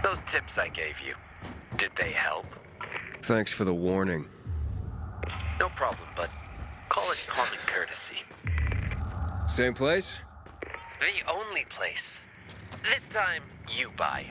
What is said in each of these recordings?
Those tips I gave you, did they help? Thanks for the warning. No problem, but call it common courtesy. Same place? The only place. This time, you buy.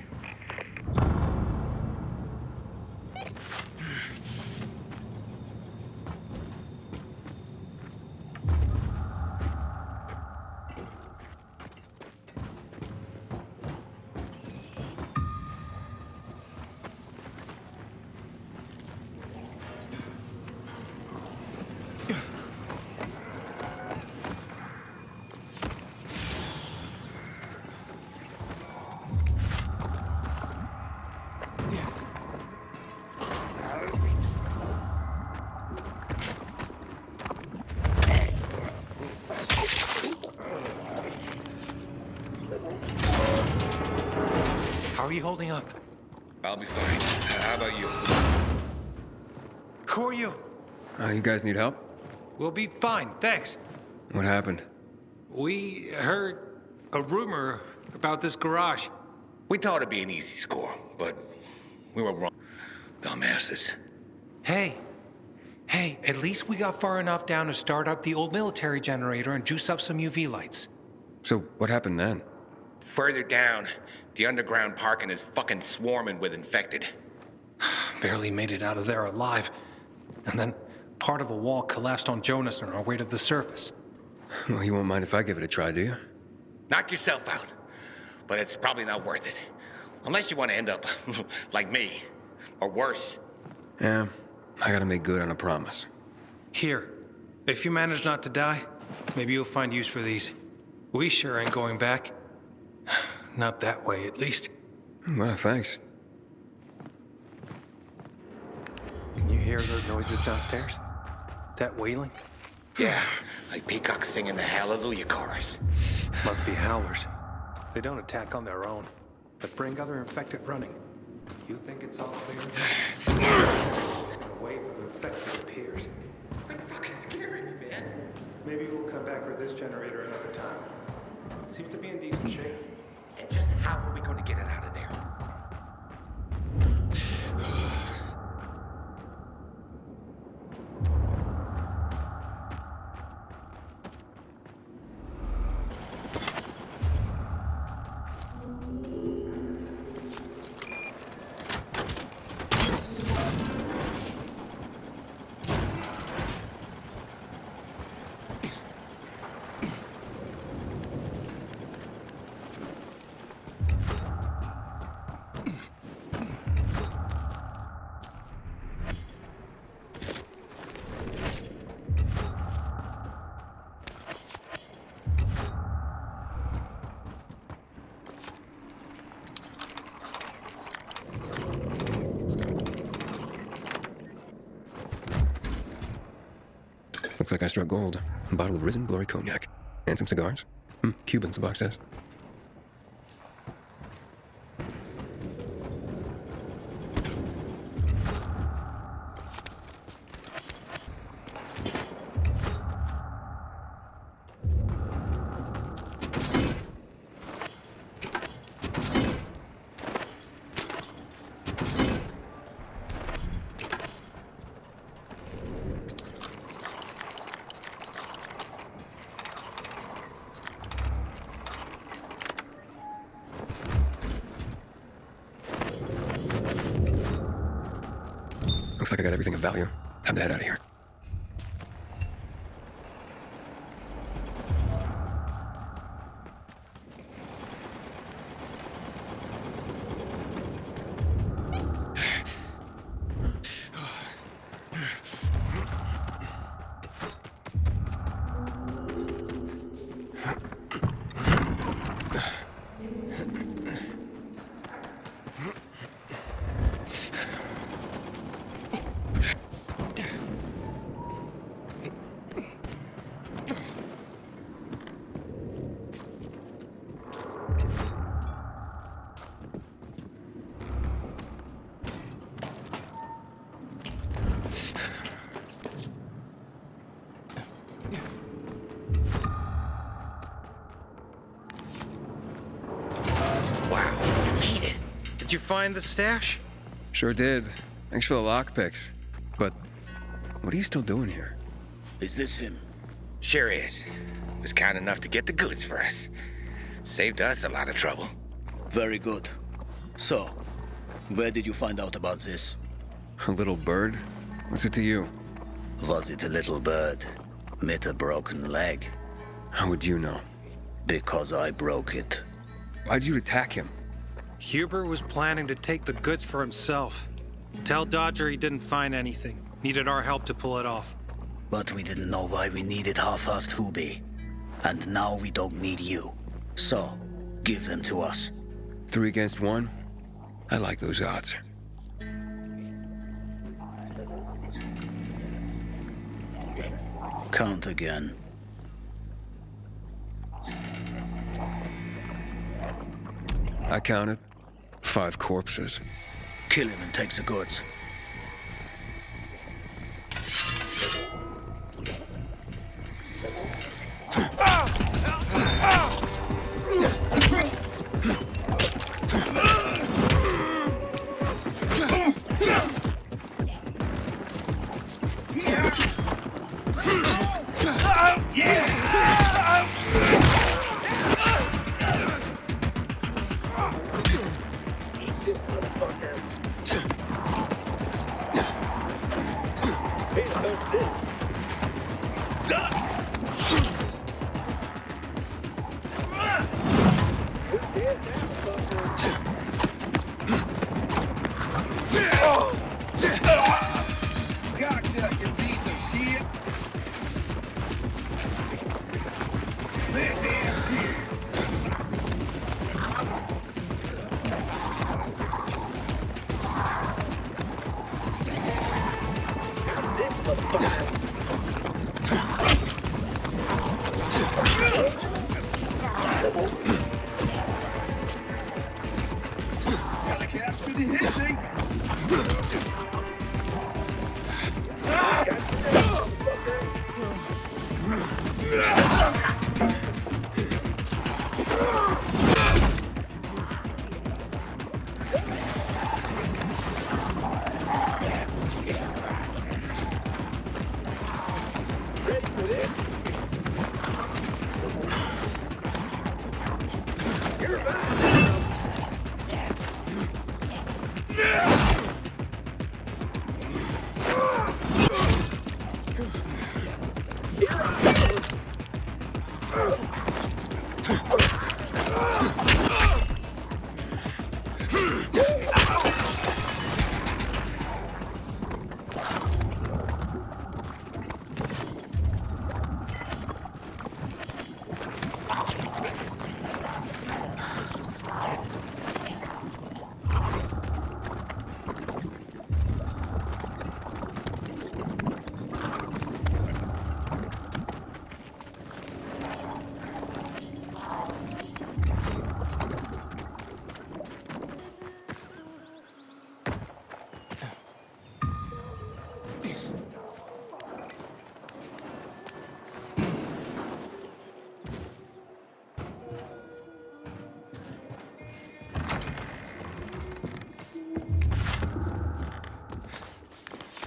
How are you holding up? I'll be fine. How about you? Who are you? You guys need help? We'll be fine, thanks. What happened? We heard a rumor about this garage. We thought it'd be an easy score, but we were wrong. Dumbasses. Hey, at least we got far enough down to start up the old military generator and juice up some UV lights. So, what happened then? Further down, the underground parking is fucking swarming with infected. Barely made it out of there alive. And then part of a wall collapsed on Jonas on our way to the surface. Well, you won't mind if I give it a try, do you? Knock yourself out. But it's probably not worth it. Unless you want to end up like me. Or worse. Yeah, I gotta make good on a promise. Here, if you manage not to die, maybe you'll find use for these. We sure ain't going back. Not that way, at least. Well, thanks. Can you hear those noises downstairs? That wailing? Yeah, like peacocks singing the Hallelujah chorus. Must be howlers. They don't attack on their own, but bring other infected running. You think it's all clear? A wave of infected appears. That's fucking scary, man. Maybe we'll come back for this generator another time. Seems to be in decent shape. And just how are we going to get it out of there? Looks like I struck gold. A bottle of Risen Glory Cognac. And some cigars. Cubans, the box says. Looks like I got everything of value. Time to head out of here. Did you find the stash? Sure did. Thanks for the lockpicks. But what are you still doing here? Is this him? Sure is. Was kind enough to get the goods for us. Saved us a lot of trouble. Very good. So, where did you find out about this? A little bird? What's it to you? Was it a little bird? Met a broken leg? How would you know? Because I broke it. Why'd you attack him? Hubert was planning to take the goods for himself. Tell Dodger he didn't find anything. Needed our help to pull it off. But we didn't know why we needed half-assed Hubie. And now we don't need you. So, give them to us. 3 against 1? I like those odds. Count again. I counted 5 corpses. Kill him and take the goods.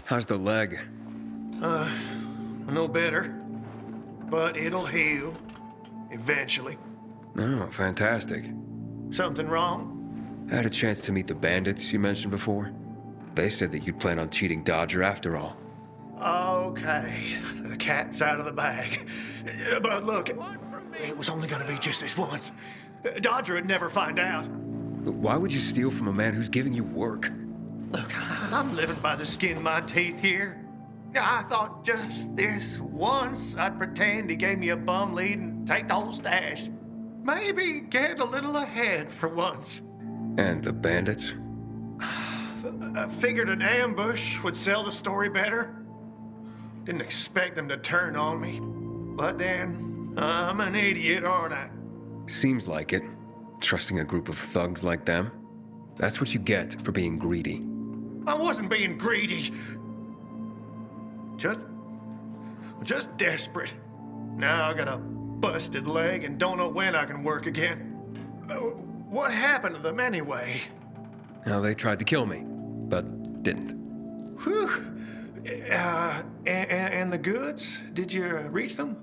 How's the leg? No better. But it'll heal. Eventually. Oh, fantastic. Something wrong? I had a chance to meet the bandits you mentioned before. They said that you'd plan on cheating Dodger after all. Okay. The cat's out of the bag. But look, it was only gonna be just this once. Dodger would never find out. Why would you steal from a man who's giving you work? Look, I'm living by the skin of my teeth here. I thought just this once I'd pretend he gave me a bum lead and take the whole stash. Maybe get a little ahead for once. And the bandits? I figured an ambush would sell the story better. Didn't expect them to turn on me. But then, I'm an idiot, aren't I? Seems like it. Trusting a group of thugs like them. That's what you get for being greedy. I wasn't being greedy. Just desperate. Now I got a busted leg and don't know when I can work again. What happened to them anyway? Now, they tried to kill me, but didn't. Whew. And the goods? Did you reach them?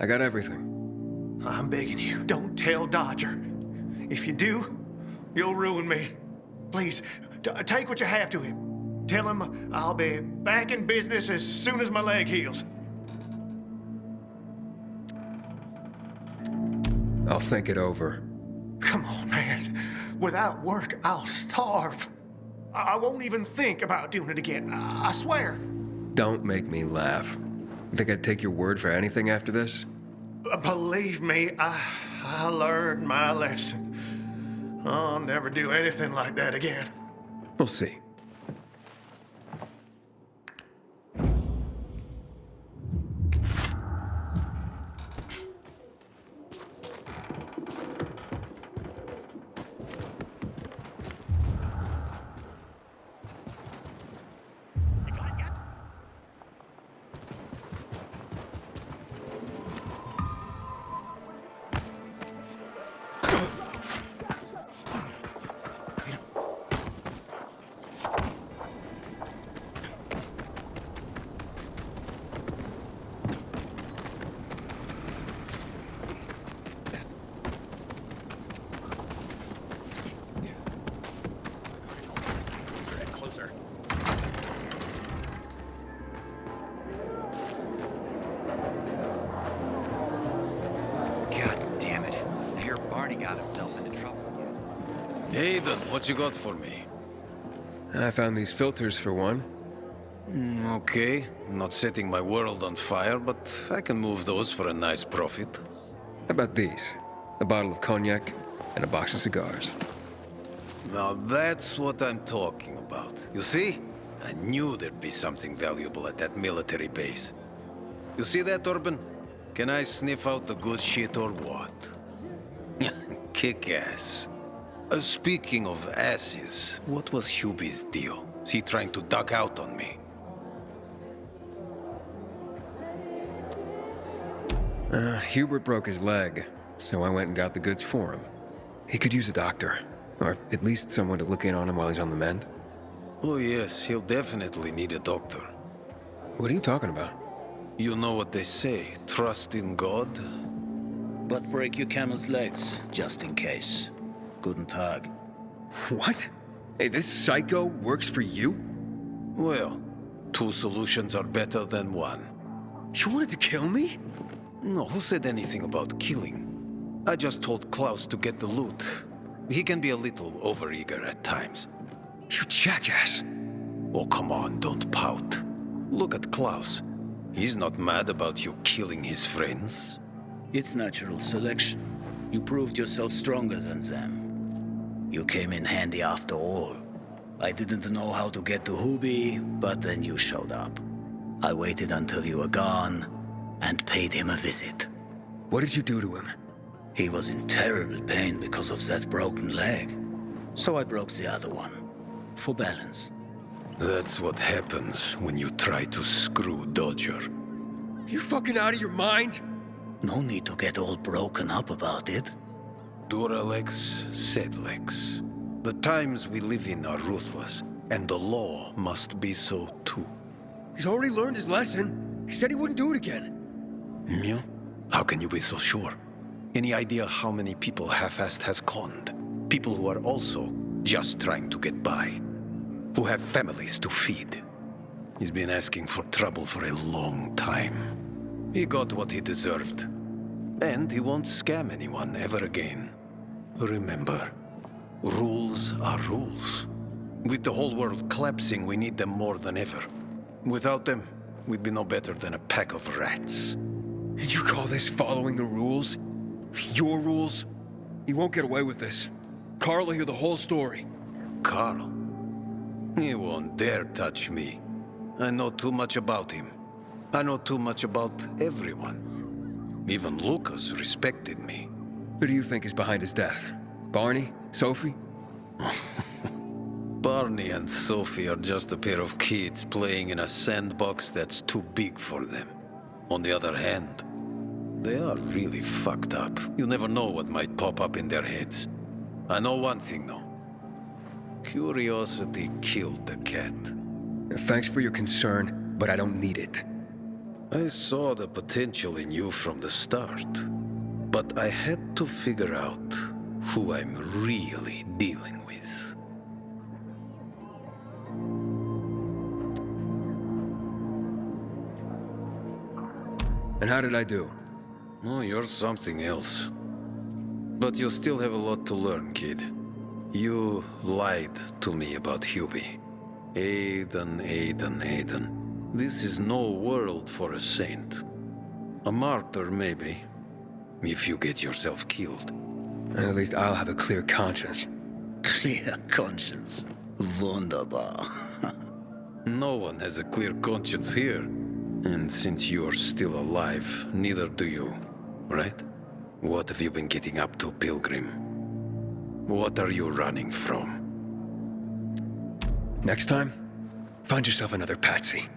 I got everything. I'm begging you, don't tell Dodger. If you do, you'll ruin me. Please, take what you have to him. Tell him I'll be back in business as soon as my leg heals. I'll think it over. Come on, man. Without work, I'll starve. I won't even think about doing it again. I swear. Don't make me laugh. You think I'd take your word for anything after this? Believe me, I learned my lesson. I'll never do anything like that again. We'll see. Closer. God damn it. I hear Barney got himself into trouble. Aiden, what you got for me? I found these filters for one. Okay, not setting my world on fire, but I can move those for a nice profit. How about these? A bottle of cognac and a box of cigars. Now that's what I'm talking about. You see? I knew there'd be something valuable at that military base. You see that, Urban? Can I sniff out the good shit or what? Kick ass. Speaking of asses, what was Hubie's deal? Is he trying to duck out on me? Hubert broke his leg, so I went and got the goods for him. He could use a doctor, or at least someone to look in on him while he's on the mend. Oh yes, he'll definitely need a doctor. What are you talking about? You know what they say, trust in God? But break your camel's legs, just in case. Guten Tag. What? Hey, this psycho works for you? Well, two solutions are better than one. You wanted to kill me? No, who said anything about killing? I just told Klaus to get the loot. He can be a little overeager at times. You jackass. Oh, come on, don't pout. Look at Klaus. He's not mad about you killing his friends. It's natural selection. You proved yourself stronger than them. You came in handy after all. I didn't know how to get to Hubie, but then you showed up. I waited until you were gone, and paid him a visit. What did you do to him? He was in terrible pain because of that broken leg. So I broke the other one. For balance. That's what happens when you try to screw Dodger. You fucking out of your mind? No need to get all broken up about it. Duralex, said Lex. The times we live in are ruthless, and the law must be so too. He's already learned his lesson. He said he wouldn't do it again. Yeah? How can you be so sure? Any idea how many people half-assed has conned? People who are also just trying to get by. Who have families to feed. He's been asking for trouble for a long time. He got what he deserved. And he won't scam anyone ever again. Remember, rules are rules. With the whole world collapsing, we need them more than ever. Without them, we'd be no better than a pack of rats. And you call this following the rules? Your rules? You won't get away with this. Carl will hear the whole story. Carl? He won't dare touch me. I know too much about him. I know too much about everyone. Even Lucas respected me. Who do you think is behind his death? Barney? Sophie? Barney and Sophie are just a pair of kids playing in a sandbox that's too big for them. On the other hand, they are really fucked up. You never know what might pop up in their heads. I know one thing, though. Curiosity killed the cat. Thanks for your concern, but I don't need it. I saw the potential in you from the start, but I had to figure out who I'm really dealing with. And how did I do? Oh, you're something else. But you still have a lot to learn, kid. You lied to me about Hubie. Aiden. This is no world for a saint. A martyr, maybe, if you get yourself killed. At least I'll have a clear conscience. Clear conscience. Wunderbar. No one has a clear conscience here. And since you're still alive, neither do you, right? What have you been getting up to, Pilgrim? What are you running from? Next time, find yourself another patsy.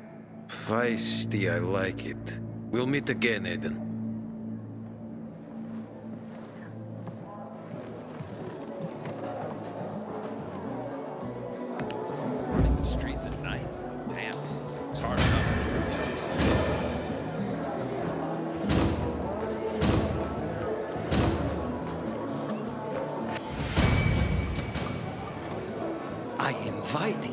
Feisty, I like it. We'll meet again, Aiden. In the streets at night. Damn, it's hard enough on the rooftops. I invite